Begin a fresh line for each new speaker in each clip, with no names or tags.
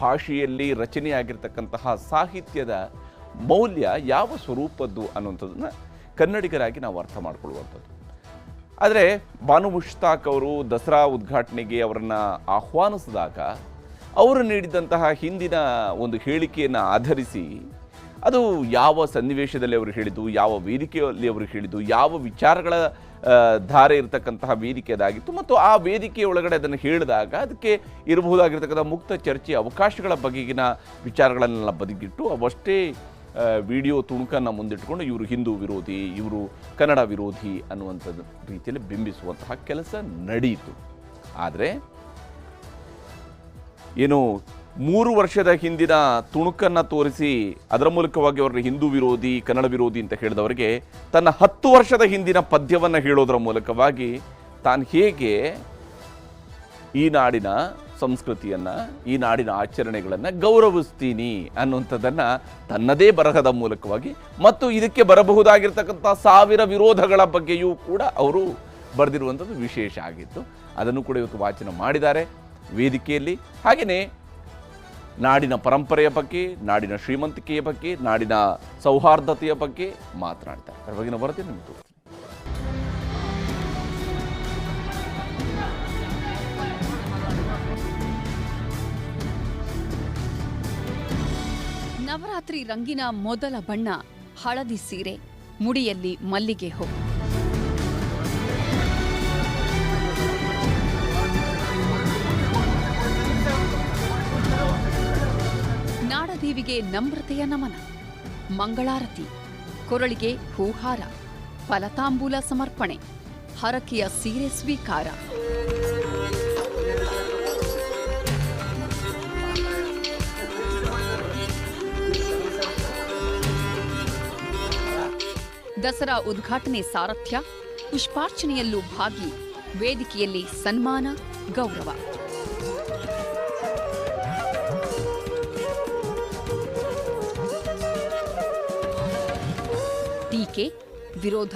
ಭಾಷೆಯಲ್ಲಿ ರಚನೆಯಾಗಿರ್ತಕ್ಕಂತಹ ಸಾಹಿತ್ಯದ ಮೌಲ್ಯ ಯಾವ ಸ್ವರೂಪದ್ದು ಅನ್ನುವಂಥದ್ದನ್ನು ಕನ್ನಡಿಗರಾಗಿ ನಾವು ಅರ್ಥ ಮಾಡ್ಕೊಳ್ಳುವಂಥದ್ದು. ಆದರೆ ಬಾನು ಮುಷ್ತಾಕ್ ಅವರು ದಸರಾ ಉದ್ಘಾಟನೆಗೆ ಅವರನ್ನು ಆಹ್ವಾನಿಸಿದಾಗ ಅವರು ನೀಡಿದಂತಹ ಹಿಂದಿನ ಒಂದು ಹೇಳಿಕೆಯನ್ನು ಆಧರಿಸಿ ಅದು ಯಾವ ಸನ್ನಿವೇಶದಲ್ಲಿ ಅವರು ಹೇಳಿದ್ದು, ಯಾವ ವೇದಿಕೆಯಲ್ಲಿ ಅವರು ಹೇಳಿದ್ದು, ಯಾವ ವಿಚಾರಗಳ ಧಾರೆ ಇರತಕ್ಕಂತಹ ವೇದಿಕೆ ಅದಾಗಿತ್ತು ಮತ್ತು ಆ ವೇದಿಕೆಯ ಒಳಗಡೆ ಅದನ್ನು ಹೇಳಿದಾಗ ಅದಕ್ಕೆ ಇರಬಹುದಾಗಿರ್ತಕ್ಕಂಥ ಮುಕ್ತ ಚರ್ಚೆ ಅವಕಾಶಗಳ ಬಗೆಗಿನ ವಿಚಾರಗಳನ್ನೆಲ್ಲ ಬದಿಗಿಟ್ಟು ಅವಷ್ಟೇ ವಿಡಿಯೋ ತುಣುಕನ್ನು ಮುಂದಿಟ್ಕೊಂಡು ಇವರು ಹಿಂದೂ ವಿರೋಧಿ, ಇವರು ಕನ್ನಡ ವಿರೋಧಿ ಅನ್ನುವಂಥದ್ದು ರೀತಿಯಲ್ಲಿ ಬಿಂಬಿಸುವಂತಹ ಕೆಲಸ ನಡೆಯಿತು. ಆದರೆ ಏನು 3 ವರ್ಷದ ಹಿಂದಿನ ತುಣುಕನ್ನು ತೋರಿಸಿ ಅದರ ಮೂಲಕವಾಗಿ ಅವರ ಹಿಂದೂ ವಿರೋಧಿ, ಕನ್ನಡ ವಿರೋಧಿ ಅಂತ ಹೇಳಿದವರಿಗೆ ತನ್ನ 10 ವರ್ಷದ ಹಿಂದಿನ ಪದ್ಯವನ್ನು ಹೇಳೋದರ ಮೂಲಕವಾಗಿ ತಾನು ಹೇಗೆ ಈ ನಾಡಿನ ಸಂಸ್ಕೃತಿಯನ್ನು, ಈ ನಾಡಿನ ಆಚರಣೆಗಳನ್ನು ಗೌರವಿಸ್ತೀನಿ ಅನ್ನುವಂಥದ್ದನ್ನು ತನ್ನದೇ ಬರಹದ ಮೂಲಕವಾಗಿ ಮತ್ತು ಇದಕ್ಕೆ ಬರಬಹುದಾಗಿರ್ತಕ್ಕಂಥ 1000 ವಿರೋಧಗಳ ಬಗ್ಗೆಯೂ ಕೂಡ ಅವರು ಬರೆದಿರುವಂಥದ್ದು ವಿಶೇಷ ಆಗಿತ್ತು. ಅದನ್ನು ಕೂಡ ಇವತ್ತು ವಾಚನ ಮಾಡಿದ್ದಾರೆ ವೇದಿಕೆಯಲ್ಲಿ. ಹಾಗೆಯೇ ನಾಡಿನ ಪರಂಪರೆಯ ಬಗ್ಗೆ, ನಾಡಿನ ಶ್ರೀಮಂತಿಕೆಯ ಬಗ್ಗೆ, ನಾಡಿನ ಸೌಹಾರ್ದತೆಯ ಬಗ್ಗೆ ಮಾತನಾಡ್ತಾರೆ. ಅದರ ಬಗ್ಗಿನ ವರದಿ ನಿಮಗೆ ತೋರಿಸ್ತೀನಿ.
ನವರಾತ್ರಿ ರಂಗಿನ ಮೊದಲ ಬಣ್ಣ ಹಳದಿ ಸೀರೆ, ಮುಡಿಯಲ್ಲಿ ಮಲ್ಲಿಗೆ ಹೂ. ನಾಡದೇವಿಗೆ ನಮ್ರತೆಯ ನಮನ, ಮಂಗಳಾರತಿ, ಕೊರಳಿಗೆ ಹೂಹಾರ, ಫಲತಾಂಬೂಲ ಸಮರ್ಪಣೆ, ಹರಕೆಯ ಸೀರೆ ಸ್ವೀಕಾರ. ದಸರಾ ಉದ್ಘಾಟನೆ ಸಾರಥ್ಯ, ಪುಷ್ಪಾರ್ಚನೆಯಲ್ಲೂ ಭಾಗಿ, ವೇದಿಕೆಯಲ್ಲಿ ಸನ್ಮಾನ, ಗೌರವ. ಟೀಕೆ, ವಿರೋಧ,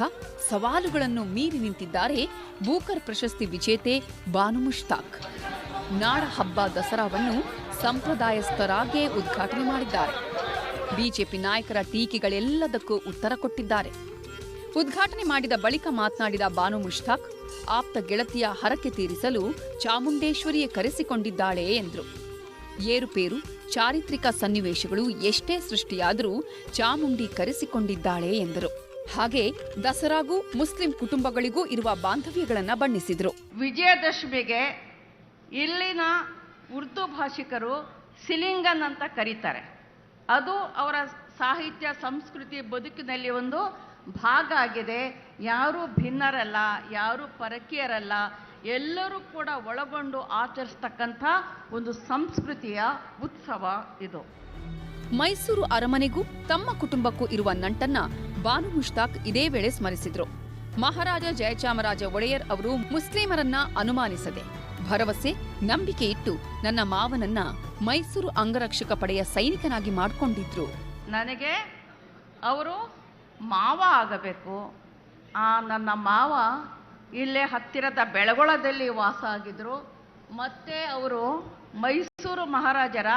ಸವಾಲುಗಳನ್ನು ಮೀರಿ ನಿಂತಿದ್ದಾರೆ ಬೂಕರ್ ಪ್ರಶಸ್ತಿ ವಿಜೇತೆ ಬಾನು ಮುಷ್ತಾಕ್. ನಾಡ ಹಬ್ಬ ದಸರಾವನ್ನು ಸಂಪ್ರದಾಯಸ್ಥರಾಗೇ ಉದ್ಘಾಟನೆ ಮಾಡಿದ್ದಾರೆ. ಬಿಜೆಪಿ ನಾಯಕರ ಟೀಕೆಗಳೆಲ್ಲದಕ್ಕೂ ಉತ್ತರ ಕೊಟ್ಟಿದ್ದಾರೆ. ಉದ್ಘಾಟನೆ ಮಾಡಿದ ಬಳಿಕ ಮಾತನಾಡಿದ ಬಾನು ಮುಷ್ತಾಕ್, ಆಪ್ತ ಗೆಳತಿಯ ಹರಕೆ ತೀರಿಸಲು ಚಾಮುಂಡೇಶ್ವರಿಯೇ ಕರೆಸಿಕೊಂಡಿದ್ದಾಳೆ ಎಂದರು. ಏರುಪೇರು, ಚಾರಿತ್ರಿಕ ಸನ್ನಿವೇಶಗಳು ಎಷ್ಟೇ ಸೃಷ್ಟಿಯಾದರೂ ಚಾಮುಂಡಿ ಕರೆಸಿಕೊಂಡಿದ್ದಾಳೆ ಎಂದರು. ಹಾಗೆ ದಸರಾಗೂ ಮುಸ್ಲಿಂ ಕುಟುಂಬಗಳಿಗೂ ಇರುವ ಬಾಂಧವ್ಯಗಳನ್ನು ಬಣ್ಣಿಸಿದರು.
ವಿಜಯದಶಮಿಗೆ ಇಲ್ಲಿನ ಉರ್ದು ಭಾಷಿಕರು ಸಿಲಿಂಗನ್ ಅಂತ ಕರೀತಾರೆ. ಅದು ಅವರ ಸಾಹಿತ್ಯ, ಸಂಸ್ಕೃತಿ, ಬದುಕಿನಲ್ಲಿ ಒಂದು ಭಾಗ ಆಗಿದೆ. ಯಾರೂ ಭಿನ್ನರಲ್ಲ, ಯಾರೂ ಪರಕೀಯರಲ್ಲ, ಎಲ್ಲರೂ ಕೂಡ ಒಳಗೊಂಡು ಆಚರಿಸ್ತಕ್ಕಂಥ ಒಂದು ಸಂಸ್ಕೃತಿಯ ಉತ್ಸವ ಇದು.
ಮೈಸೂರು ಅರಮನೆಗೂ ತಮ್ಮ ಕುಟುಂಬಕ್ಕೂ ಇರುವ ನಂಟನ್ನ ಬಾನು ಮುಷ್ತಾಕ್ ಇದೇ ವೇಳೆ ಸ್ಮರಿಸಿದ್ರು. ಮಹಾರಾಜ ಜಯಚಾಮರಾಜ ಒಡೆಯರ್ ಅವರು ಮುಸ್ಲಿಮರನ್ನ ಅನುಮಾನಿಸದೆ ಭರವಸೆ, ನಂಬಿಕೆ ಇಟ್ಟು ನನ್ನ ಮಾವನನ್ನ ಮೈಸೂರು ಅಂಗರಕ್ಷಕ ಪಡೆಯ ಸೈನಿಕನಾಗಿ ಮಾಡಿಕೊಂಡಿದ್ರು.
ನನಗೆ ಅವರು ಮಾವ ಆಗಬೇಕು. ನನ್ನ ಮಾವ ಇಲ್ಲೇ ಹತ್ತಿರದ ಬೆಳಗೊಳದಲ್ಲಿ ವಾಸ ಆಗಿದ್ರು. ಮತ್ತೆ ಅವರು ಮೈಸೂರು ಮಹಾರಾಜರ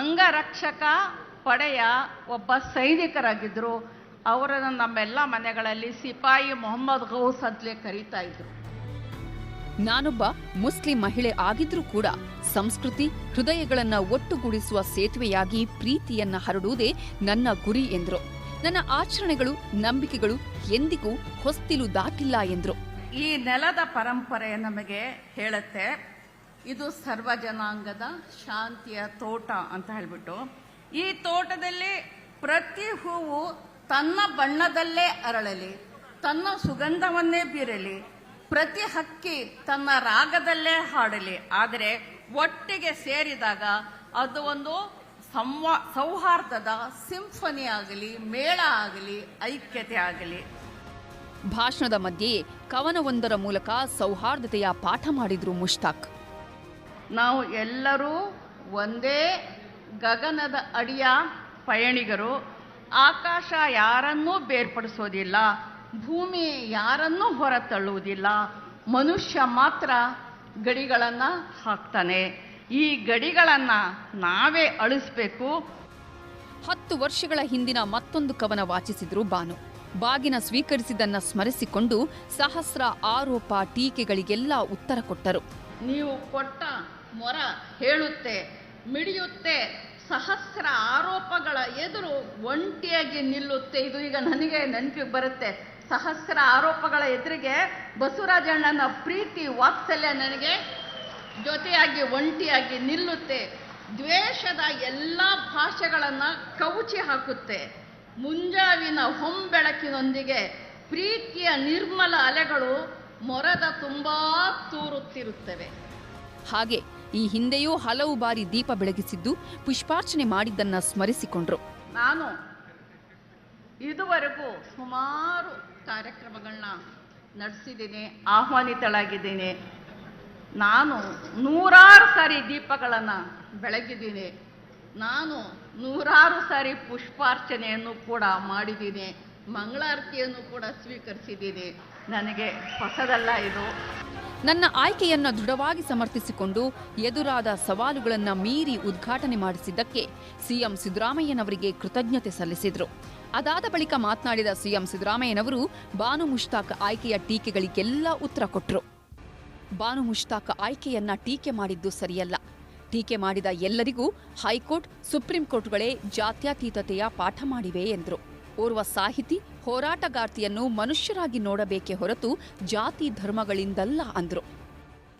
ಅಂಗರಕ್ಷಕ ಪಡೆಯ ಒಬ್ಬ ಸೈನಿಕರಾಗಿದ್ದರು. ಅವರನ್ನು ನಮ್ಮೆಲ್ಲ ಮನೆಗಳಲ್ಲಿ ಸಿಪಾಯಿ ಮೊಹಮ್ಮದ್ ಗೌಸ್ ಅಂತಲೇ ಕರೀತಾ ಇದ್ರು.
ನಾನೊಬ್ಬ ಮುಸ್ಲಿಂ ಮಹಿಳೆ ಆಗಿದ್ರೂ ಕೂಡ ಸಂಸ್ಕೃತಿ, ಹೃದಯಗಳನ್ನ ಒಟ್ಟುಗೂಡಿಸುವ ಸೇತುವೆಯಾಗಿ ಪ್ರೀತಿಯನ್ನ ಹರಡುವುದೇ ನನ್ನ ಗುರಿ ಎಂದರು. ನನ್ನ ಆಚರಣೆಗಳು, ನಂಬಿಕೆಗಳು ಎಂದಿಗೂ ಹೊಸ್ತಿಲು ದಾಟಿಲ್ಲ ಎಂದರು.
ಈ ನೆಲದ ಪರಂಪರೆ ನಮಗೆ ಹೇಳುತ್ತೆ, ಇದು ಸರ್ವ ಜನಾಂಗದ ಶಾಂತಿಯ ತೋಟ ಅಂತ ಹೇಳ್ಬಿಟ್ಟು. ಈ ತೋಟದಲ್ಲಿ ಪ್ರತಿ ಹೂವು ತನ್ನ ಬಣ್ಣದಲ್ಲೇ ಅರಳಲಿ, ತನ್ನ ಸುಗಂಧವನ್ನೇ ಬೀರಲಿ, ಪ್ರತಿ ಹಕ್ಕಿ ತನ್ನ ರಾಗದಲ್ಲೇ ಹಾಡಲಿ. ಆದರೆ ಒಟ್ಟಿಗೆ ಸೇರಿದಾಗ ಅದು ಒಂದು ಸೌಹಾರ್ದದ ಸಿಂಫನಿ ಆಗಲಿ, ಮೇಳ ಆಗಲಿ, ಐಕ್ಯತೆ ಆಗಲಿ.
ಭಾಷಣದ ಮಧ್ಯೆಯೇ ಕವನವೊಂದರ ಮೂಲಕ ಸೌಹಾರ್ದತೆಯ ಪಾಠ ಮಾಡಿದ್ರು ಮುಷ್ತಾಕ್.
ನಾವು ಎಲ್ಲರೂ ಒಂದೇ ಗಗನದ ಅಡಿಯ ಪಯಣಿಗರು. ಆಕಾಶ ಯಾರನ್ನೂ ಬೇರ್ಪಡಿಸೋದಿಲ್ಲ, ಭೂಮಿ ಯಾರನ್ನೂ ಹೊರತಳ್ಳುವುದಿಲ್ಲ. ಮನುಷ್ಯ ಮಾತ್ರ ಗಡಿಗಳನ್ನು ಹಾಕ್ತಾನೆ. ಈ ಗಡಿಗಳನ್ನು ನಾವೇ ಅಳಿಸ್ಬೇಕು.
10 ವರ್ಷಗಳ ಹಿಂದಿನ ಮತ್ತೊಂದು ಕವನ ವಾಚಿಸಿದ್ರು ಬಾನು. ಬಾಗಿನ ಸ್ವೀಕರಿಸಿದ್ದನ್ನ ಸ್ಮರಿಸಿಕೊಂಡು ಸಹಸ್ರ ಆರೋಪ ಟೀಕೆಗಳಿಗೆಲ್ಲ ಉತ್ತರ ಕೊಟ್ಟರು.
ನೀವು ಕೊಟ್ಟ ಮೊರ ಹೇಳುತ್ತೆ, ಮಿಡಿಯುತ್ತೆ, ಸಹಸ್ರ ಆರೋಪಗಳ ಎದುರು ಒಂಟಿಯಾಗಿ ನಿಲ್ಲುತ್ತೆ. ಇದು ಈಗ ನನಗೆ ನೆನಪಿಗೆ ಬರುತ್ತೆ. ಸಹಸ್ರ ಆರೋಪಗಳ ಎದುರಿಗೆ ಬಸವರಾಜಣ್ಣನ ಪ್ರೀತಿ ವಾತ್ಸಲ್ಯ ನನಗೆ ಜೊತೆಯಾಗಿ ಒಂಟಿಯಾಗಿ ನಿಲ್ಲುತ್ತೆ. ದ್ವೇಷದ ಎಲ್ಲ ಭಾಷೆಗಳನ್ನು ಕವುಚಿ ಹಾಕುತ್ತೆ. ಮುಂಜಾವಿನ ಹೊಂಬೆಳಕಿನೊಂದಿಗೆ ಪ್ರೀತಿಯ ನಿರ್ಮಲ ಅಲೆಗಳು ಮೊರದ ತುಂಬಾ ತೂರುತ್ತಿರುತ್ತವೆ.
ಹಾಗೆ ಈ ಹಿಂದೆಯೂ ಹಲವು ಬಾರಿ ದೀಪ ಬೆಳಗಿಸಿದ್ದು, ಪುಷ್ಪಾರ್ಚನೆ ಮಾಡಿದ್ದನ್ನ ಸ್ಮರಿಸಿಕೊಂಡ್ರು.
ನಾನು ಇದುವರೆಗೂ ಸುಮಾರು ಕಾರ್ಯಕ್ರಮಗಳನ್ನ ನಡೆಸಿದ್ದೀನಿ, ಆಹ್ವಾನಿತಳಾಗಿದ್ದೀನಿ. ನಾನು 100 ಸಾರಿ ದೀಪಗಳನ್ನು ಬೆಳಗಿದ್ದೀನಿ. ನಾನು 100 ಸಾರಿ ಪುಷ್ಪಾರ್ಚನೆಯನ್ನು ಕೂಡ ಮಾಡಿದ್ದೀನಿ, ಮಂಗಳಾರತಿಯನ್ನು ಕೂಡ ಸ್ವೀಕರಿಸಿದ್ದೀನಿ. ನನಗೆ ಹೊಸದಲ್ಲ ಇದು.
ನನ್ನ ಆಯ್ಕೆಯನ್ನ ದೃಢವಾಗಿ ಸಮರ್ಥಿಸಿಕೊಂಡು ಎದುರಾದ ಸವಾಲುಗಳನ್ನ ಮೀರಿ ಉದ್ಘಾಟನೆ ಮಾಡಿಸಿದ್ದಕ್ಕೆ ಸಿಎಂ ಸಿದ್ದರಾಮಯ್ಯನವರಿಗೆ ಕೃತಜ್ಞತೆ ಸಲ್ಲಿಸಿದ್ರು. ಅದಾದ ಬಳಿಕ ಮಾತನಾಡಿದ ಸಿಎಂ ಸಿದ್ದರಾಮಯ್ಯನವರು ಬಾನು ಮುಷ್ತಾಕ್ ಆಯ್ಕೆಯ ಟೀಕೆಗಳಿಗೆಲ್ಲ ಉತ್ತರ ಕೊಟ್ಟರು. ಬಾನು ಮುಷ್ತಾಕ್ ಆಯ್ಕೆಯನ್ನ ಟೀಕೆ ಮಾಡಿದ್ದು ಸರಿಯಲ್ಲ. ಟೀಕೆ ಮಾಡಿದ ಎಲ್ಲರಿಗೂ ಹೈಕೋರ್ಟ್, ಸುಪ್ರೀಂ ಕೋರ್ಟ್ಗಳೇ ಜಾತ್ಯತೀತತೆಯ ಪಾಠ ಮಾಡಿವೆ ಎಂದರು. ಓರ್ವ ಸಾಹಿತಿ, ಹೋರಾಟಗಾರ್ತಿಯನ್ನು ಮನುಷ್ಯರಾಗಿ ನೋಡಬೇಕೇ ಹೊರತು ಜಾತಿ ಧರ್ಮಗಳಿಂದಲ್ಲ ಅಂದ್ರು.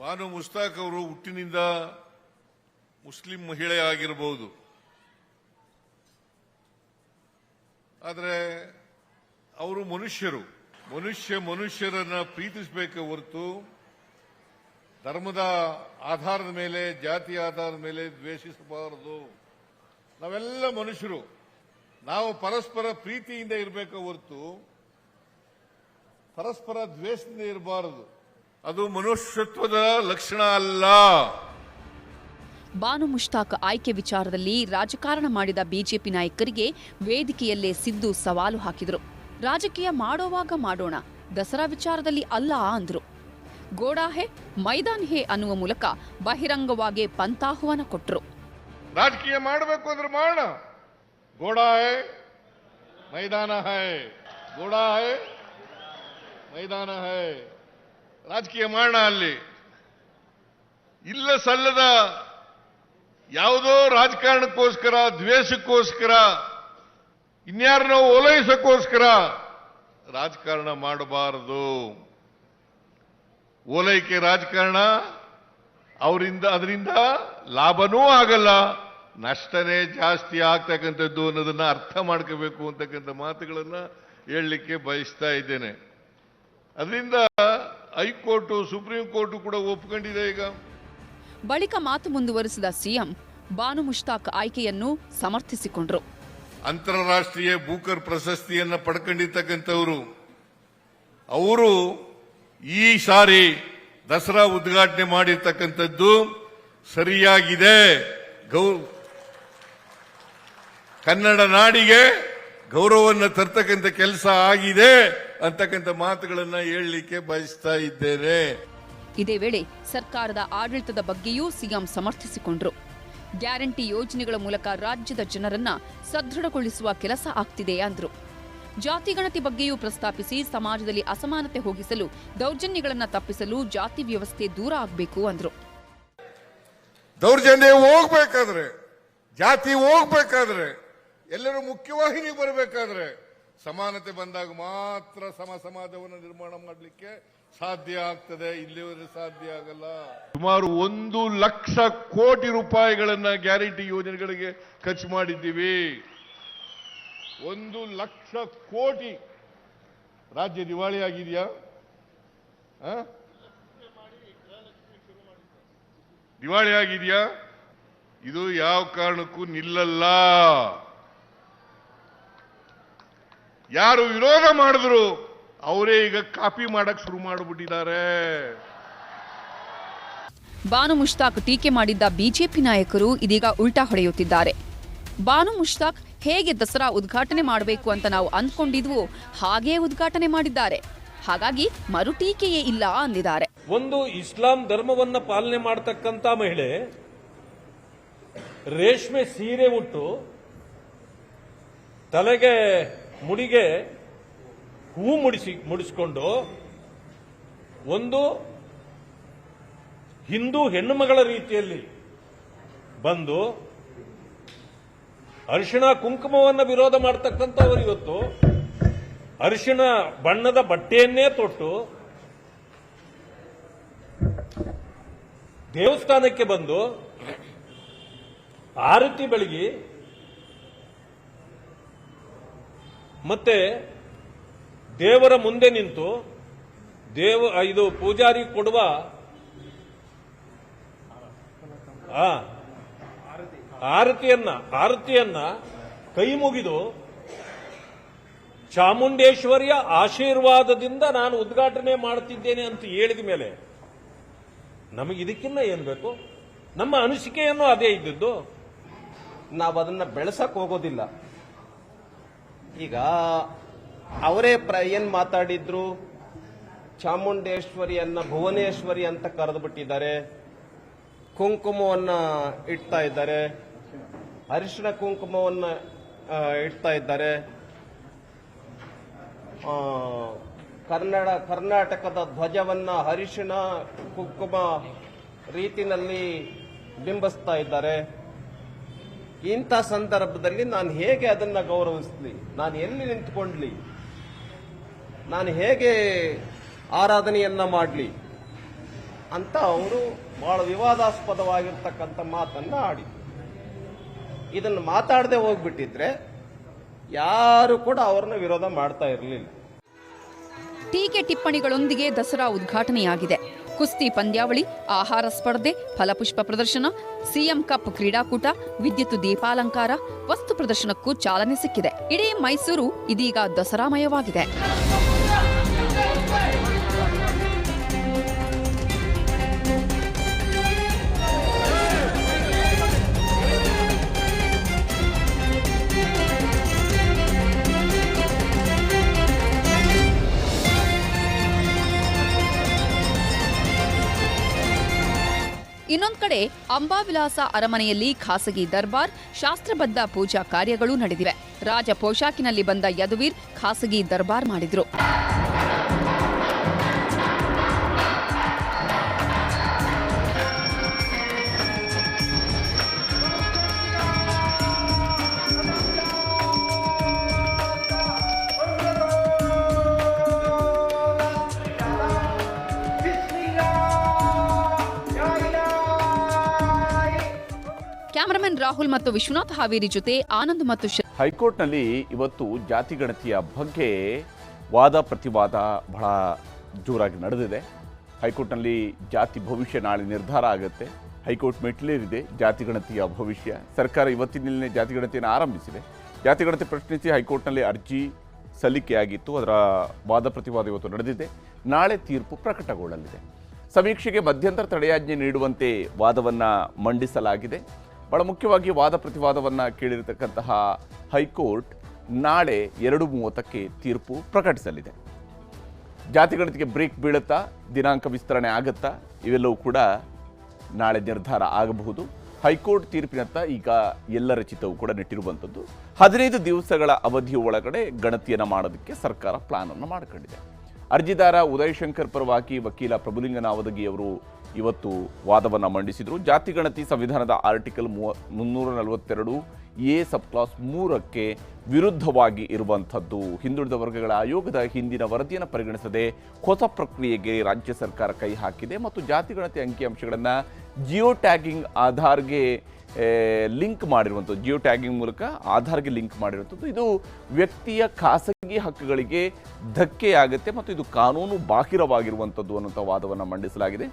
ಬಾನು ಮುಷ್ತಾಕ್ ಅವರು ಹುಟ್ಟಿನಿಂದ ಮುಸ್ಲಿಂ ಮಹಿಳೆ ಆಗಿರಬಹುದು, ಆದರೆ ಅವರು ಮನುಷ್ಯರನ್ನ ಪ್ರೀತಿಸಬೇಕೆ ಹೊರತು ಧರ್ಮದ ಆಧಾರದ ಮೇಲೆ, ಜಾತಿಯ ಆಧಾರದ ಮೇಲೆ ದ್ವೇಷಿಸಬಾರದು. ನಾವೆಲ್ಲ ಮನುಷ್ಯರು, ನಾವು ಪರಸ್ಪರ ಪ್ರೀತಿಯಿಂದ ಇರಬೇಕು ಹೊರತು ಪರಸ್ಪರ ದ್ವೇಷದಿಂದ ಇರಬಾರದು. ಅದು ಮನುಷ್ಯತ್ವದ ಲಕ್ಷಣ ಅಲ್ಲ.
ಬಾನು ಮುಷ್ತಾಕ್ ಆಯ್ಕೆ ವಿಚಾರದಲ್ಲಿ ರಾಜಕಾರಣ ಮಾಡಿದ ಬಿಜೆಪಿ ನಾಯಕರಿಗೆ ವೇದಿಕೆಯಲ್ಲೇ ಸಿದ್ದು ಸವಾಲು ಹಾಕಿದರು. ರಾಜಕೀಯ ಮಾಡೋವಾಗ ಮಾಡೋಣ, ದಸರಾ ವಿಚಾರದಲ್ಲಿ ಅಲ್ಲ ಅಂದ್ರು. ಗೋಡಾ ಹೇ ಮೈದಾನ್ ಹೇ ಅನ್ನುವ ಮೂಲಕ ಬಹಿರಂಗವಾಗಿ ಪಂಥಾಹ್ವಾನ ಕೊಟ್ಟರು.
ರಾಜಕೀಯ ಮಾಡಬೇಕು ಅಂದ್ರೆ ಮಾಡೋಣ. ಗೋಡಾ ಹೇ ಮೈದಾನ ಹೈ, ಗೋಡಾ ಹೈ ಮೈದಾನ ಹೈ. ರಾಜಕೀಯ ಮಾಡೋಣ. ಅಲ್ಲಿ ಇಲ್ಲ ಸಲ್ಲದ ಯಾವುದೋ ರಾಜಕಾರಣಕ್ಕೋಸ್ಕರ, ದ್ವೇಷಕ್ಕೋಸ್ಕರ, ಇನ್ಯಾರನ್ನೋ ಓಲೈಸಕ್ಕೋಸ್ಕರ ರಾಜಕಾರಣ ಮಾಡಬಾರದು. ಓಲೈಕೆ ರಾಜಕಾರಣ ಅದರಿಂದ ಲಾಭನೂ ಆಗಲ್ಲ, ನಷ್ಟನೇ ಜಾಸ್ತಿ ಆಗ್ತಕ್ಕಂಥದ್ದು ಅನ್ನೋದನ್ನ ಅರ್ಥ ಮಾಡ್ಕೋಬೇಕು ಅಂತಕ್ಕಂಥ ಮಾತುಗಳನ್ನ ಹೇಳಲಿಕ್ಕೆ ಬಯಸ್ತಾ ಇದ್ದೇನೆ. ಅದರಿಂದ ಹೈಕೋರ್ಟು, ಸುಪ್ರೀಂ ಕೋರ್ಟು ಕೂಡ ಒಪ್ಕೊಂಡಿದೆ. ಈಗ
ಬಳಿಕ ಮಾತು ಮುಂದುವರಿಸಿದ ಸಿಎಂ ಬಾನು ಮುಷ್ತಾಕ್ ಆಯ್ಕೆಯನ್ನು ಸಮರ್ಥಿಸಿಕೊಂಡ್ರು.
ಅಂತಾರಾಷ್ಟ್ರೀಯ ಬೂಕರ್ ಪ್ರಶಸ್ತಿಯನ್ನ ಪಡ್ಕೊಂಡಿರ್ತಕ್ಕಂಥವರು ಅವರು ಈ ಸಾರಿ ದಸರಾ ಉದ್ಘಾಟನೆ ಮಾಡಿರ್ತಕ್ಕಂಥದ್ದು ಸರಿಯಾಗಿದೆ. ಕನ್ನಡ ನಾಡಿಗೆ ಗೌರವವನ್ನು ತರ್ತಕ್ಕಂಥ ಕೆಲಸ ಆಗಿದೆ ಅಂತಕ್ಕಂಥ ಮಾತುಗಳನ್ನ ಹೇಳಲಿಕ್ಕೆ ಬಯಸ್ತಾ ಇದ್ದೇನೆ.
ಇದೇ ವೇಳೆ ಸರ್ಕಾರದ ಆಡಳಿತದ ಬಗ್ಗೆಯೂ ಸಿಎಂ ಸಮರ್ಥಿಸಿಕೊಂಡ್ರು. ಗ್ಯಾರಂಟಿ ಯೋಜನೆಗಳ ಮೂಲಕ ರಾಜ್ಯದ ಜನರನ್ನ ಸದೃಢಗೊಳಿಸುವ ಕೆಲಸ ಆಗ್ತಿದೆ ಅಂದ್ರು. ಜಾತಿ ಗಣತಿ ಬಗ್ಗೆಯೂ ಪ್ರಸ್ತಾಪಿಸಿ ಸಮಾಜದಲ್ಲಿ ಅಸಮಾನತೆ ಹೋಗಿಸಲು, ದೌರ್ಜನ್ಯಗಳನ್ನ ತಪ್ಪಿಸಲು ಜಾತಿ ವ್ಯವಸ್ಥೆ ದೂರ ಆಗಬೇಕು ಅಂದ್ರು.
ದೌರ್ಜನ್ಯ ಹೋಗ್ಬೇಕಾದ್ರೆ, ಜಾತಿ ಹೋಗ್ಬೇಕಾದ್ರೆ, ಎಲ್ಲರೂ ಮುಖ್ಯವಾಹಿನಿ ಬರಬೇಕಾದ್ರೆ ಸಮಾನತೆ ಬಂದಾಗ ಮಾತ್ರ ಸಮಾಜವನ್ನು ನಿರ್ಮಾಣ ಮಾಡಲಿಕ್ಕೆ ಸಾಧ್ಯ ಆಗ್ತದೆ. ಇಲ್ಲಿವರೆಗೆ ಸಾಧ್ಯ ಆಗಲ್ಲ. ಸುಮಾರು 1 ಲಕ್ಷ ಕೋಟಿ ರೂಪಾಯಿಗಳನ್ನ ಗ್ಯಾರಂಟಿ ಯೋಜನೆಗಳಿಗೆ ಖರ್ಚು ಮಾಡಿದ್ದೀವಿ. 1 ಲಕ್ಷ ಕೋಟಿ. ರಾಜ್ಯ ದಿವಾಳಿ ಆಗಿದೆಯಾ? ದಿವಾಳಿ ಆಗಿದೆಯಾ? ಇದು ಯಾವ ಕಾರಣಕ್ಕೂ ನಿಲ್ಲಲ್ಲ. ಯಾರು ವಿರೋಧ ಮಾಡಿದ್ರು ಅವರೇ ಈಗ ಕಾಪಿ ಮಾಡಕ್ ಶುರು ಮಾಡಿಬಿಟ್ಟಿದ್ದಾರೆ.
ಬಾನು ಮುಷ್ತಾಕ್ ಟೀಕೆ ಮಾಡಿದ್ದ ಬಿಜೆಪಿ ನಾಯಕರು ಇದೀಗ ಉಲ್ಟಾ ಹೊಡೆಯುತ್ತಿದ್ದಾರೆ. ಬಾನು ಮುಷ್ತಾಕ್ ಹೇಗೆ ದಸರಾ ಉದ್ಘಾಟನೆ ಮಾಡಬೇಕು ಅಂತ ನಾವು ಅಂದ್ಕೊಂಡಿದ್ವು ಹಾಗೇ ಉದ್ಘಾಟನೆ ಮಾಡಿದ್ದಾರೆ. ಹಾಗಾಗಿ ಮರು ಟೀಕೆಯೇ ಇಲ್ಲ ಅಂದಿದ್ದಾರೆ.
ಒಂದು ಇಸ್ಲಾಂ ಧರ್ಮವನ್ನ ಪಾಲನೆ ಮಾಡತಕ್ಕಂತ ಮಹಿಳೆ ರೇಷ್ಮೆ ಸೀರೆ ಉಟ್ಟು ತಲೆಗೆ ಮುಡಿಗೆ ಹೂ ಮುಡಿಸಿಕೊಂಡು ಒಂದು ಹಿಂದೂ ಹೆಣ್ಣುಮಗಳ ರೀತಿಯಲ್ಲಿ ಬಂದು ಅರಿಶಿಣ ಕುಂಕುಮವನ್ನು ವಿರೋಧ ಮಾಡತಕ್ಕಂಥವರು ಇವತ್ತು ಅರಿಶಿಣ ಬಣ್ಣದ ಬಟ್ಟೆಯನ್ನೇ ತೊಟ್ಟು ದೇವಸ್ಥಾನಕ್ಕೆ ಬಂದು ಆರತಿ ಬೆಳಗಿ ಮತ್ತೆ ದೇವರ ಮುಂದೆ ನಿಂತು ಇದು ಪೂಜಾರಿ ಕೊಡುವ ಆರತಿಯನ್ನ ಕೈ ಮುಗಿದು ಚಾಮುಂಡೇಶ್ವರಿಯ ಆಶೀರ್ವಾದದಿಂದ ನಾನು ಉದ್ಘಾಟನೆ ಮಾಡುತ್ತಿದ್ದೇನೆ ಅಂತ ಹೇಳಿದ ಮೇಲೆ ನಮಗೆ ಇದಕ್ಕಿನ್ನ ಏನ್ ಬೇಕು? ನಮ್ಮ ಅನಿಸಿಕೆಯನ್ನು ಅದೇ ಇದ್ದದ್ದು.
ನಾವು ಅದನ್ನ ಬೆಳೆಸಕ್ ಹೋಗೋದಿಲ್ಲ. ಈಗ ಅವರೇ ಏನ್ ಮಾತಾಡಿದ್ರು, ಚಾಮುಂಡೇಶ್ವರಿಯನ್ನ ಭುವನೇಶ್ವರಿ ಅಂತ ಕರೆದು ಬಿಟ್ಟಿದ್ದಾರೆ, ಕುಂಕುಮವನ್ನ ಇಡ್ತಾ ಇದ್ದಾರೆ, ಅರಿಶಿಣ ಕುಂಕುಮವನ್ನ ಇಡ್ತಾ ಇದ್ದಾರೆ, ಕರ್ನಾಟಕದ ಧ್ವಜವನ್ನ ಅರಿಶಿಣ ಕುಂಕುಮ ರೀತಿನಲ್ಲಿ ಬಿಂಬಿಸ್ತಾ ಇದ್ದಾರೆ. ಇಂಥ ಸಂದರ್ಭದಲ್ಲಿ ನಾನು ಹೇಗೆ ಅದನ್ನ ಗೌರವಿಸಲಿ? ನಾನು ಎಲ್ಲಿ ನಿಂತ್ಕೊಂಡ್ಲಿ? ನಾನು ಹೇಗೆ ಆರಾಧನೆಯನ್ನ ಮಾಡಲಿ ಅಂತ ಅವರು ಬಹಳ ವಿವಾದಾಸ್ಪದವಾಗಿರ್ತಕ್ಕಂಥ ಮಾತನ್ನ ಆಡಿ. ಇದನ್ನು ಮಾತಾಡದೆ ಹೋಗ್ಬಿಟ್ಟಿದ್ರೆ ಯಾರು ಕೂಡ ಅವರನ್ನ ವಿರೋಧ ಮಾಡ್ತಾ ಇರಲಿಲ್ಲ.
ಟೀಕೆ ಟಿಪ್ಪಣಿಗಳೊಂದಿಗೆ ದಸರಾ ಉದ್ಘಾಟನೆಯಾಗಿದೆ. ಕುಸ್ತಿ ಪಂದ್ಯಾವಳಿ, ಆಹಾರ ಸ್ಪರ್ಧೆ, ಫಲಪುಷ್ಪ ಪ್ರದರ್ಶನ, ಸಿಎಂ ಕಪ್ ಕ್ರೀಡಾಕೂಟ, ವಿದ್ಯುತ್ ದೀಪಾಲಂಕಾರ, ವಸ್ತು ಪ್ರದರ್ಶನಕ್ಕೂ ಚಾಲನೆ ಸಿಕ್ಕಿದೆ. ಇಡೀ ಮೈಸೂರು ಇದೀಗ ದಸರಾಮಯವಾಗಿದೆ. ಇನ್ನೊಂದು ಕಡೆ ಅಂಬಾವಿಲಾಸ ಅರಮನೆಯಲ್ಲಿ ಖಾಸಗಿ ದರ್ಬಾರ್, ಶಾಸ್ತ್ರಬದ್ಧ ಪೂಜಾ ಕಾರ್ಯಗಳು ನಡೆದಿವೆ. ರಾಜ ಪೋಷಾಕಿನಲ್ಲಿ ಬಂದ ಯದುವೀರ್ ಖಾಸಗಿ ದರ್ಬಾರ್ ಮಾಡಿದ್ರು. ಕ್ಯಾಮರಾಮನ್ ರಾಹುಲ್ ಮತ್ತು ವಿಶ್ವನಾಥ್ ಹಾವೇರಿ ಜೊತೆ ಆನಂದ್ ಮತ್ತು
ಹೈಕೋರ್ಟ್ನಲ್ಲಿ ಇವತ್ತು ಜಾತಿ ಗಣತಿಯ ಬಗ್ಗೆ ವಾದ ಪ್ರತಿವಾದ ಬಹಳ ಜೋರಾಗಿ ನಡೆದಿದೆ. ಹೈಕೋರ್ಟ್ನಲ್ಲಿ ಜಾತಿ ಭವಿಷ್ಯ ನಾಳೆ ನಿರ್ಧಾರ ಆಗುತ್ತೆ. ಹೈಕೋರ್ಟ್ ಮೆಟ್ಟಿಲೇರಿದೆ ಜಾತಿ ಗಣತಿಯ ಭವಿಷ್ಯ. ಸರ್ಕಾರ ಇವತ್ತಿನಲ್ಲೇ ಜಾತಿ ಗಣತಿಯನ್ನು ಆರಂಭಿಸಿದೆ. ಜಾತಿ ಗಣತಿ ಪ್ರಶ್ನಿಸಿ ಹೈಕೋರ್ಟ್ನಲ್ಲಿ ಅರ್ಜಿ ಸಲ್ಲಿಕೆಯಾಗಿತ್ತು. ಅದರ ವಾದ ಪ್ರತಿವಾದ ಇವತ್ತು ನಡೆದಿದೆ. ನಾಳೆ ತೀರ್ಪು ಪ್ರಕಟಗೊಳ್ಳಲಿದೆ. ಸಮೀಕ್ಷೆಗೆ ಮಧ್ಯಂತರ ತಡೆಯಾಜ್ಞೆ ನೀಡುವಂತೆ ವಾದವನ್ನು ಮಂಡಿಸಲಾಗಿದೆ. ಬಹಳ ಮುಖ್ಯವಾಗಿ ವಾದ ಪ್ರತಿವಾದವನ್ನು ಕೇಳಿರತಕ್ಕಂತಹ ಹೈಕೋರ್ಟ್ ನಾಳೆ 2:30ಕ್ಕೆ ತೀರ್ಪು ಪ್ರಕಟಿಸಲಿದೆ. ಜಾತಿ ಗಣತಿಗೆ ಬ್ರೇಕ್ ಬೀಳುತ್ತಾ, ದಿನಾಂಕ ವಿಸ್ತರಣೆ ಆಗುತ್ತಾ, ಇವೆಲ್ಲವೂ ಕೂಡ ನಾಳೆ ನಿರ್ಧಾರ ಆಗಬಹುದು. ಹೈಕೋರ್ಟ್ ತೀರ್ಪಿನತ್ತ ಈಗ ಎಲ್ಲರ ಚಿತ್ತವೂ ಕೂಡ ನೆಟ್ಟಿರುವಂಥದ್ದು. 15 ದಿವಸಗಳ ಅವಧಿಯ ಒಳಗಡೆ ಗಣತಿಯನ್ನು ಮಾಡೋದಕ್ಕೆ ಸರ್ಕಾರ ಪ್ಲಾನ್ ಅನ್ನು ಮಾಡಿಕೊಂಡಿದೆ. ಅರ್ಜಿದಾರ ಉದಯ್ ಶಂಕರ್ ಪರವಾಗಿ ವಕೀಲ ಪ್ರಭುಲಿಂಗ ನಾವದಗಿ ಅವರು ಇವತ್ತು ವಾದವನ್ನು ಮಂಡಿಸಿದರು. ಜಾತಿ ಗಣತಿ ಸಂವಿಧಾನದ ಆರ್ಟಿಕಲ್ 342A ಸಬ್ ಕ್ಲಾಸ್ 3ಕ್ಕೆ ವಿರುದ್ಧವಾಗಿ ಇರುವಂಥದ್ದು. ಹಿಂದುಳಿದ ವರ್ಗಗಳ ಆಯೋಗದ ಹಿಂದಿನ ವರದಿಯನ್ನು ಪರಿಗಣಿಸದೆ ಹೊಸ ಪ್ರಕ್ರಿಯೆಗೆ ರಾಜ್ಯ ಸರ್ಕಾರ ಕೈ ಹಾಕಿದೆ ಮತ್ತು ಜಾತಿ ಗಣತಿ ಅಂಕಿಅಂಶಗಳನ್ನು ಜಿಯೋ ಟ್ಯಾಗಿಂಗ್ ಆಧಾರ್ಗೆ ಲಿಂಕ್ ಮಾಡಿರುವಂಥದ್ದು, ಜಿಯೋ ಟ್ಯಾಗಿಂಗ್ ಮೂಲಕ ಆಧಾರ್ಗೆ ಲಿಂಕ್ ಮಾಡಿರುವಂಥದ್ದು. ಇದು ವ್ಯಕ್ತಿಯ ಖಾಸಗಿ ಹಕ್ಕುಗಳಿಗೆ ಧಕ್ಕೆಯಾಗುತ್ತೆ ಮತ್ತು ಇದು ಕಾನೂನು ಬಾಹಿರವಾಗಿರುವಂಥದ್ದು ಅನ್ನುವಂಥ ವಾದವನ್ನು ಮಂಡಿಸಲಾಗಿದೆ.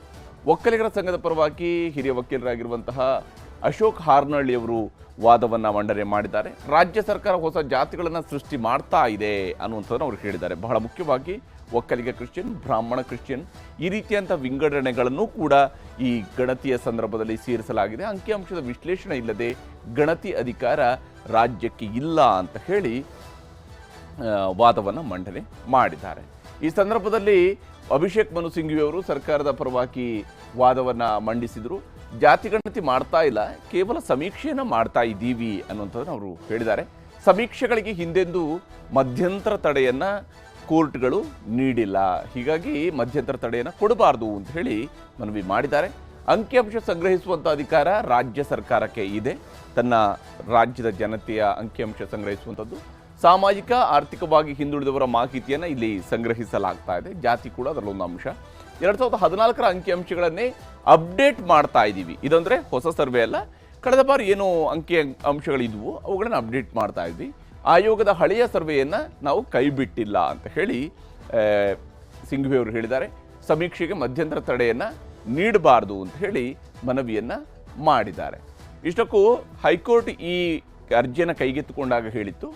ಒಕ್ಕಲಿಗರ ಸಂಘದ ಪರವಾಗಿ ಹಿರಿಯ ವಕೀಲರಾಗಿರುವಂತಹ ಅಶೋಕ್ ಹಾರ್ನಳ್ಳಿ ಅವರು ವಾದವನ್ನು ಮಂಡನೆ ಮಾಡಿದ್ದಾರೆ. ರಾಜ್ಯ ಸರ್ಕಾರ ಹೊಸ ಜಾತಿಗಳನ್ನು ಸೃಷ್ಟಿ ಮಾಡ್ತಾ ಇದೆ ಅನ್ನುವಂಥದ್ದನ್ನು ಅವರು ಹೇಳಿದ್ದಾರೆ. ಬಹಳ ಮುಖ್ಯವಾಗಿ ಒಕ್ಕಲಿಗ ಕ್ರಿಶ್ಚಿಯನ್, ಬ್ರಾಹ್ಮಣ ಕ್ರಿಶ್ಚಿಯನ್ ಈ ರೀತಿಯಂಥ ವಿಂಗಡಣೆಗಳನ್ನು ಕೂಡ ಈ ಗಣತಿಯ ಸಂದರ್ಭದಲ್ಲಿ ಸೇರಿಸಲಾಗಿದೆ. ಅಂಕಿಅಂಶದ ವಿಶ್ಲೇಷಣೆ ಇಲ್ಲದೆ ಗಣತಿ ಅಧಿಕಾರ ರಾಜ್ಯಕ್ಕೆ ಇಲ್ಲ ಅಂತ ಹೇಳಿ ವಾದವನ್ನು ಮಂಡನೆ ಮಾಡಿದ್ದಾರೆ. ಈ ಸಂದರ್ಭದಲ್ಲಿ ಅಭಿಷೇಕ್ ಮನು ಸಿಂಘವಿ ಅವರು ಸರ್ಕಾರದ ಪರವಾಗಿ ವಾದವನ್ನು ಮಂಡಿಸಿದರು. ಜಾತಿ ಗಣತಿ ಮಾಡ್ತಾ ಇಲ್ಲ, ಕೇವಲ ಸಮೀಕ್ಷೆಯನ್ನು ಮಾಡ್ತಾ ಇದ್ದೀವಿ ಅನ್ನುವಂಥದ್ದನ್ನು ಅವರು ಹೇಳಿದ್ದಾರೆ. ಸಮೀಕ್ಷೆಗಳಿಗೆ ಹಿಂದೆಂದೂ ಮಧ್ಯಂತರ ತಡೆಯನ್ನು ಕೋರ್ಟ್ಗಳು ನೀಡಿಲ್ಲ, ಹೀಗಾಗಿ ಮಧ್ಯಂತರ ತಡೆಯನ್ನು ಕೊಡಬಾರ್ದು ಅಂತ ಹೇಳಿ ಮನವಿ ಮಾಡಿದ್ದಾರೆ. ಅಂಕಿಅಂಶ ಸಂಗ್ರಹಿಸುವಂಥ ಅಧಿಕಾರ ರಾಜ್ಯ ಸರ್ಕಾರಕ್ಕೆ ಇದೆ. ತನ್ನ ರಾಜ್ಯದ ಜನತೆಯ ಅಂಕಿಅಂಶ ಸಂಗ್ರಹಿಸುವಂಥದ್ದು, ಸಾಮಾಜಿಕ ಆರ್ಥಿಕವಾಗಿ ಹಿಂದುಳಿದವರ ಮಾಹಿತಿಯನ್ನು ಇಲ್ಲಿ ಸಂಗ್ರಹಿಸಲಾಗ್ತಾ ಇದೆ. ಜಾತಿ ಕೂಡ ಅದರಲ್ಲೊಂದು ಅಂಶ. 2014ರ ಅಂಕಿಅಂಶಗಳನ್ನೇ ಅಪ್ಡೇಟ್ ಮಾಡ್ತಾ ಇದ್ದೀವಿ. ಇದಂದರೆ ಹೊಸ ಸರ್ವೆ ಅಲ್ಲ, ಕಳೆದ ಬಾರಿ ಏನು ಅಂಕಿಅಂಶಗಳಿದ್ವು ಅವುಗಳನ್ನು ಅಪ್ಡೇಟ್ ಮಾಡ್ತಾ ಇದ್ವಿ. ಆಯೋಗದ ಹಳೆಯ ಸರ್ವೆಯನ್ನು ನಾವು ಕೈ ಬಿಟ್ಟಿಲ್ಲ ಅಂತ ಹೇಳಿ ಸಿಂಘ್ವಿ ಅವರು ಹೇಳಿದ್ದಾರೆ. ಸಮೀಕ್ಷೆಗೆ ಮಧ್ಯಂತರ ತಡೆಯನ್ನು ನೀಡಬಾರ್ದು ಅಂತ ಹೇಳಿ ಮನವಿಯನ್ನು ಮಾಡಿದ್ದಾರೆ. ಇಷ್ಟಕ್ಕೂ ಹೈಕೋರ್ಟ್ ಈ ಅರ್ಜಿಯನ್ನು ಕೈಗೆತ್ತಿಕೊಂಡಾಗ ಹೇಳಿತ್ತು,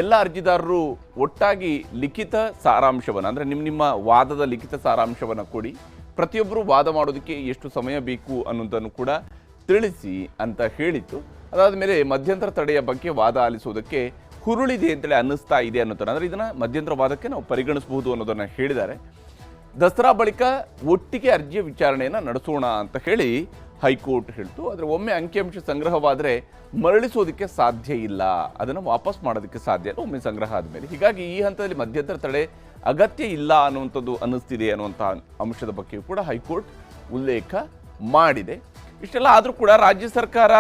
ಎಲ್ಲ ಅರ್ಜಿದಾರರು ಒಟ್ಟಾಗಿ ಲಿಖಿತ ಸಾರಾಂಶವನ್ನು, ಅಂದರೆ ನಿಮ್ಮ ವಾದದ ಲಿಖಿತ ಸಾರಾಂಶವನ್ನು ಕೊಡಿ, ಪ್ರತಿಯೊಬ್ಬರು ವಾದ ಮಾಡೋದಕ್ಕೆ ಎಷ್ಟು ಸಮಯ ಬೇಕು ಅನ್ನೋದನ್ನು ಕೂಡ ತಿಳಿಸಿ ಅಂತ ಹೇಳಿತ್ತು. ಅದಾದ ಮೇಲೆ ಮಧ್ಯಂತರ ತಡೆಯ ಬಗ್ಗೆ ವಾದ ಆಲಿಸೋದಕ್ಕೆ ಹುರುಳಿದೆ ಅಂತೇಳಿ ಅನ್ನಿಸ್ತಾ ಇದೆ ಅನ್ನೋದನ್ನು, ಅಂದರೆ ಇದನ್ನು ಮಧ್ಯಂತರ ವಾದಕ್ಕೆ ನಾವು ಪರಿಗಣಿಸಬಹುದು ಅನ್ನೋದನ್ನು ಹೇಳಿದ್ದಾರೆ. ದಸರಾ ಬಳಿಕ ಒಟ್ಟಿಗೆ ಅರ್ಜಿಯ ವಿಚಾರಣೆಯನ್ನು ನಡೆಸೋಣ ಅಂತ ಹೇಳಿ ಹೈಕೋರ್ಟ್ ಹೇಳ್ತು. ಆದರೆ ಒಮ್ಮೆ ಅಂಕಿಅಂಶ ಸಂಗ್ರಹವಾದರೆ ಮರಳಿಸೋದಕ್ಕೆ ಸಾಧ್ಯ ಇಲ್ಲ, ಅದನ್ನು ವಾಪಸ್ ಮಾಡೋದಕ್ಕೆ ಸಾಧ್ಯ ಇಲ್ಲ ಒಮ್ಮೆ ಸಂಗ್ರಹ ಆದಮೇಲೆ. ಹೀಗಾಗಿ ಈ ಹಂತದಲ್ಲಿ ಮಧ್ಯಂತರ ತಡೆ ಅಗತ್ಯ ಇಲ್ಲ ಅನ್ನುವಂಥದ್ದು ಅನ್ನಿಸ್ತಿದೆ ಅನ್ನುವಂಥ ಅಂಶದ ಬಗ್ಗೆ ಕೂಡ ಹೈಕೋರ್ಟ್ ಉಲ್ಲೇಖ ಮಾಡಿದೆ. ಇಷ್ಟೆಲ್ಲ ಆದರೂ ಕೂಡ ರಾಜ್ಯ ಸರ್ಕಾರ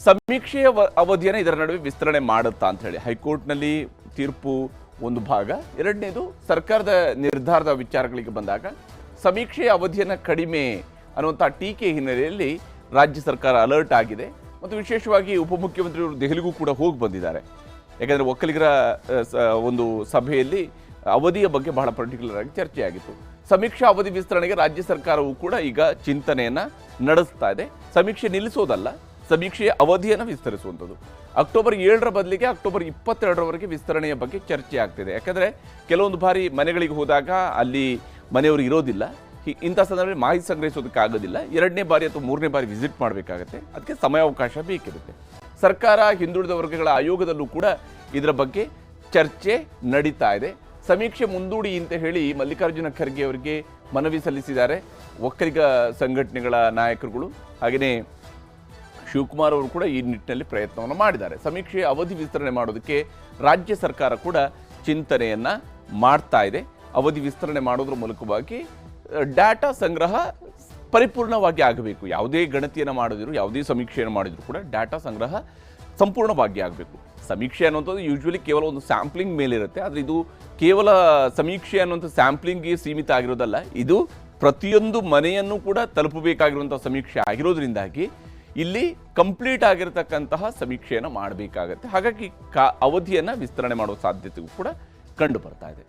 ಸಮೀಕ್ಷೆಯ ಅವಧಿಯನ್ನು ಇದರ ನಡುವೆ ವಿಸ್ತರಣೆ ಮಾಡುತ್ತಾ ಅಂತ ಹೇಳಿ ಹೈಕೋರ್ಟ್ನಲ್ಲಿ ತೀರ್ಪು ಒಂದು ಭಾಗ. ಎರಡನೇದು, ಸರ್ಕಾರದ ನಿರ್ಧಾರದ ವಿಚಾರಗಳಿಗೆ ಬಂದಾಗ ಸಮೀಕ್ಷೆಯ ಅವಧಿಯನ್ನು ಕಡಿಮೆ ಅನ್ನುವಂಥ ಟೀಕೆ ಹಿನ್ನೆಲೆಯಲ್ಲಿ ರಾಜ್ಯ ಸರ್ಕಾರ ಅಲರ್ಟ್ ಆಗಿದೆ. ಮತ್ತು ವಿಶೇಷವಾಗಿ ಉಪಮುಖ್ಯಮಂತ್ರಿಗಳು ದೆಹಲಿಗೂ ಕೂಡ ಹೋಗಿ ಬಂದಿದ್ದಾರೆ. ಯಾಕಂದರೆ ಒಕ್ಕಲಿಗರ ಒಂದು ಸಭೆಯಲ್ಲಿ ಅವಧಿಯ ಬಗ್ಗೆ ಬಹಳ ಪರ್ಟಿಕ್ಯುಲರ್ ಆಗಿ ಚರ್ಚೆ ಆಗಿತ್ತು. ಸಮೀಕ್ಷಾ ಅವಧಿ ವಿಸ್ತರಣೆಗೆ ರಾಜ್ಯ ಸರ್ಕಾರವು ಕೂಡ ಈಗ ಚಿಂತನೆಯನ್ನು ನಡೆಸ್ತಾ ಇದೆ. ಸಮೀಕ್ಷೆ ನಿಲ್ಲಿಸೋದಲ್ಲ, ಸಮೀಕ್ಷೆಯ ಅವಧಿಯನ್ನು ವಿಸ್ತರಿಸುವಂಥದ್ದು. ಅಕ್ಟೋಬರ್ 7ರ ಬದಲಿಗೆ ಅಕ್ಟೋಬರ್ 22ರವರೆಗೆ ವಿಸ್ತರಣೆಯ ಬಗ್ಗೆ ಚರ್ಚೆ ಆಗ್ತಿದೆ. ಯಾಕಂದರೆ ಕೆಲವೊಂದು ಬಾರಿ ಮನೆಗಳಿಗೆ ಹೋದಾಗ ಅಲ್ಲಿ ಮನೆಯವರು ಇರೋದಿಲ್ಲ, ಇಂಥ ಸಂದರ್ಭದಲ್ಲಿ ಮಾಹಿತಿ ಸಂಗ್ರಹಿಸೋದಕ್ಕಾಗೋದಿಲ್ಲ. 2ನೇ ಬಾರಿ ಅಥವಾ 3ನೇ ಬಾರಿ ವಿಸಿಟ್ ಮಾಡಬೇಕಾಗತ್ತೆ, ಅದಕ್ಕೆ ಸಮಯಾವಕಾಶ ಬೇಕಿರುತ್ತೆ. ಸರ್ಕಾರ ಹಿಂದುಳಿದ ವರ್ಗಗಳ ಆಯೋಗದಲ್ಲೂ ಕೂಡ ಇದರ ಬಗ್ಗೆ ಚರ್ಚೆ ನಡೀತಾ ಇದೆ. ಸಮೀಕ್ಷೆ ಮುಂದೂಡಿ ಅಂತ ಹೇಳಿ ಮಲ್ಲಿಕಾರ್ಜುನ ಖರ್ಗೆ ಅವರಿಗೆ ಮನವಿ ಸಲ್ಲಿಸಿದ್ದಾರೆ ಒಕ್ಕಲಿಗ ಸಂಘಟನೆಗಳ ನಾಯಕರುಗಳು. ಹಾಗೆಯೇ ಶಿವಕುಮಾರ್ ಅವರು ಕೂಡ ಈ ನಿಟ್ಟಿನಲ್ಲಿ ಪ್ರಯತ್ನವನ್ನು ಮಾಡಿದ್ದಾರೆ. ಸಮೀಕ್ಷೆಯ ಅವಧಿ ವಿಸ್ತರಣೆ ಮಾಡೋದಕ್ಕೆ ರಾಜ್ಯ ಸರ್ಕಾರ ಕೂಡ ಚಿಂತನೆಯನ್ನು ಮಾಡ್ತಾ ಇದೆ. ಅವಧಿ ವಿಸ್ತರಣೆ ಮಾಡೋದ್ರ ಮೂಲಕವಾಗಿ ಡಾಟಾ ಸಂಗ್ರಹ ಪರಿಪೂರ್ಣವಾಗಿ ಆಗಬೇಕು. ಯಾವುದೇ ಗಣತಿಯನ್ನು ಮಾಡಿದ್ರು, ಯಾವುದೇ ಸಮೀಕ್ಷೆಯನ್ನು ಮಾಡಿದ್ರು ಕೂಡ ಡಾಟಾ ಸಂಗ್ರಹ ಸಂಪೂರ್ಣವಾಗಿ ಆಗಬೇಕು. ಸಮೀಕ್ಷೆ ಅನ್ನುವಂಥದ್ದು ಯೂಶ್ವಲಿ ಕೇವಲ ಒಂದು ಸ್ಯಾಂಪ್ಲಿಂಗ್ ಮೇಲಿರುತ್ತೆ, ಆದರೆ ಇದು ಕೇವಲ ಸಮೀಕ್ಷೆ ಅನ್ನುವಂಥ ಸ್ಯಾಂಪ್ಲಿಂಗ್ಗೆ ಸೀಮಿತ ಆಗಿರೋದಲ್ಲ, ಇದು ಪ್ರತಿಯೊಂದು ಮನೆಯನ್ನು ಕೂಡ ತಲುಪಬೇಕಾಗಿರುವಂಥ ಸಮೀಕ್ಷೆ ಆಗಿರೋದ್ರಿಂದಾಗಿ ಇಲ್ಲಿ ಕಂಪ್ಲೀಟ್ ಆಗಿರತಕ್ಕಂತಹ ಸಮೀಕ್ಷೆಯನ್ನು ಮಾಡಬೇಕಾಗತ್ತೆ. ಹಾಗಾಗಿ ಅವಧಿಯನ್ನು ವಿಸ್ತರಣೆ ಮಾಡುವ ಸಾಧ್ಯತೆಯೂ ಕೂಡ ಕಂಡು ಬರ್ತಾ ಇದೆ.